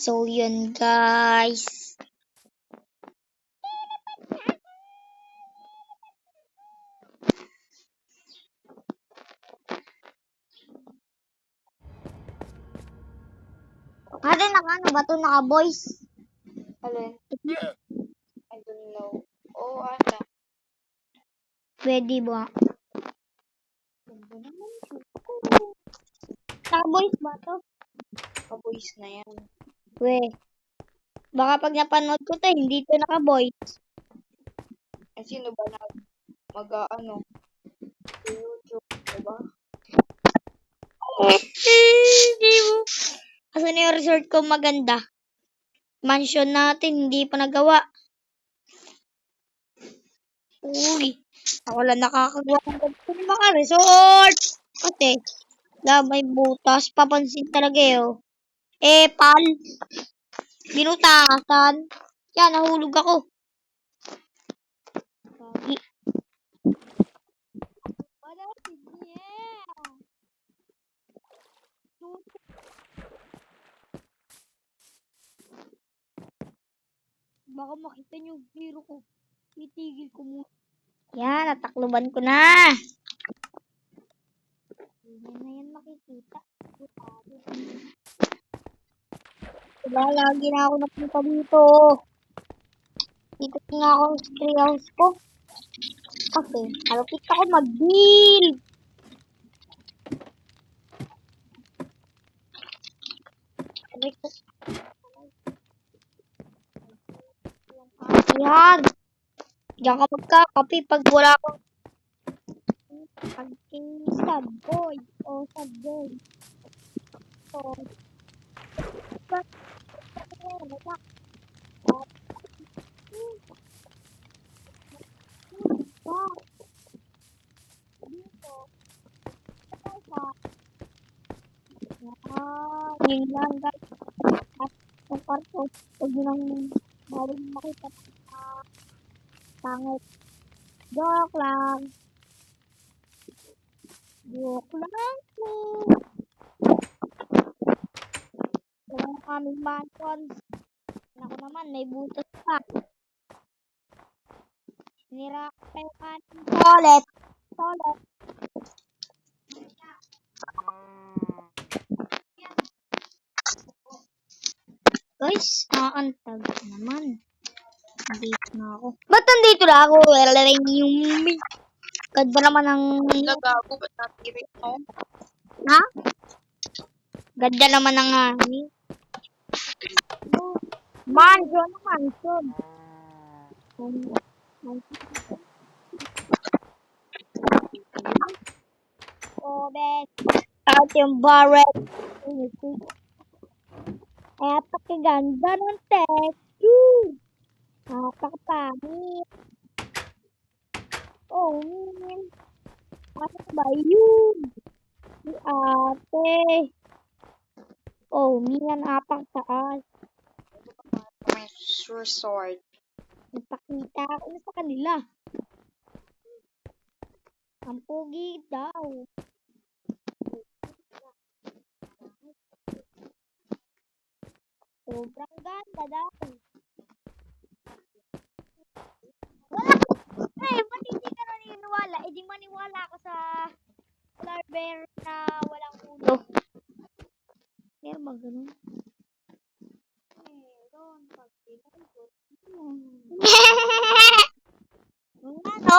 So, yun guys. Ate, ano ba ito? Naka-voice? Alin? I don't know. Oo, ata. Pwede ba? Ganda naman siya. Naka-voice ba ito? Ka-voice na yan. Baka pag napanood ko ito, hindi ito naka-voice. Eh, sino ba mag-ano? Sa YouTube, diba? Hindi mo. Kasi na yung resort ko maganda. Mansion natin, hindi pa nagawa. Uy, ako lang nakakagawa ng ganito ng mga resort. Kasi, may butas. Papansin talaga eh. Oh. Pal. Binutasan. Yan, nahulog ako. Lagi. Baka makita niyo yung hero ko. Titigil ko muna. Yan, natakluban ko na. Hindi na yan makikita. Diba, lagi na ako napunta dito. Dito nga ako sa treehouse ko. Kasi, malapit ako mag-build. Yan. Diyan ka magkakapi pag wala kang sad boy o sad girl. So, yun lang guys. At yung kwarto, huwag nyo lang maring makita pangit. Joke lang. Joke lang po. Wala na kaming mansion. Ako naman, may butas pa. Nira ko pa yung ating toilet. Guys, nakaantag naman. Nandito na ako. Ba't nandito na ako? Ganda naman ang... Nagago, ba't natirik mo? Ha? Ganda naman ang hangin. Mansion. Ben. At yung barret. Pakiganda ng text. Napakapangit. Oh, man. Ano ba yun? Si ate. Oh, mingan apang taas. May resort. Nagpakita ako na sa kanila. Ang pogi daw. Sobrang ganda daw. Ba't hindi ka naniniwala? Di maniwala ako sa polar bear na walang ulo. Meron ba ganun? Meron. Ano?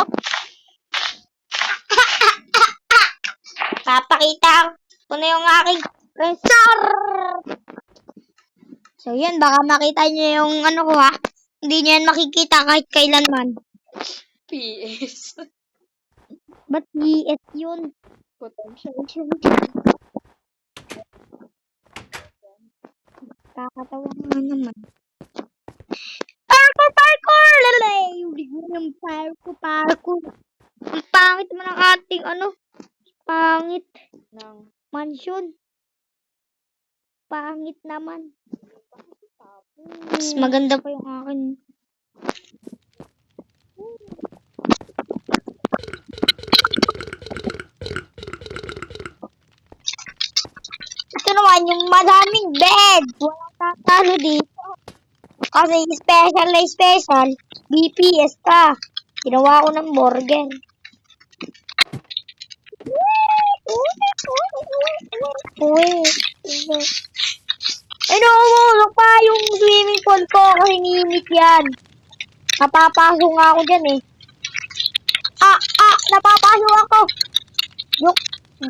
Papakita ko na yung aking resort. So yan, baka makita niyo yung ano ko ha. Hindi niyo yan makikita kahit kailanman. PS. Ba't PS yun? Potential. Kakatawa nga naman. Parkour! Lalay! Yung parkour. Ang pangit man ang ating pangit. Nang Mansion. Pangit naman. Mas maganda pa yung akin. Ito naman yung madaming bed. Walang manalo dito. Kasi special na special, BPS ka. Ginawa ko ng burger. Uy. Ay, nauulog pa yung swimming pool ko kasi nimit yan. Napapasok nga ako dyan eh. Napapasok ako.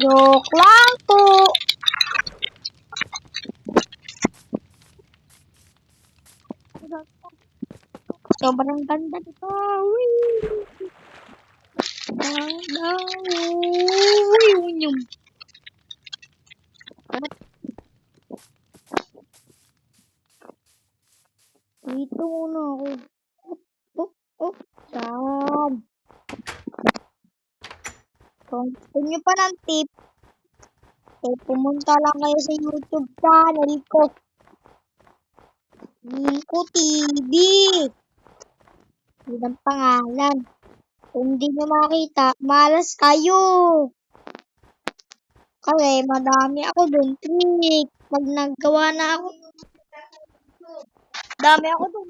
Joke lang po. Sobrang ganda nito. Uy. Uy. Dito muna ako. Saan? Kung gusto nyo pa ng tip, pumunta lang kayo sa YouTube channel ko. Nico TV. Yun ang pangalan. Kung hindi nyo makita, malas kayo. Kasi madami ako dun trick. Pag naggawa na ako, dami ako dun.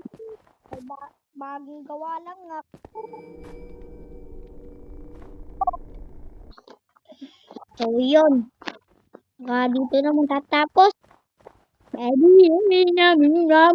Bagong gawa lang nga. So, yun. Dito na magtatapos. Pwede yun, namin nga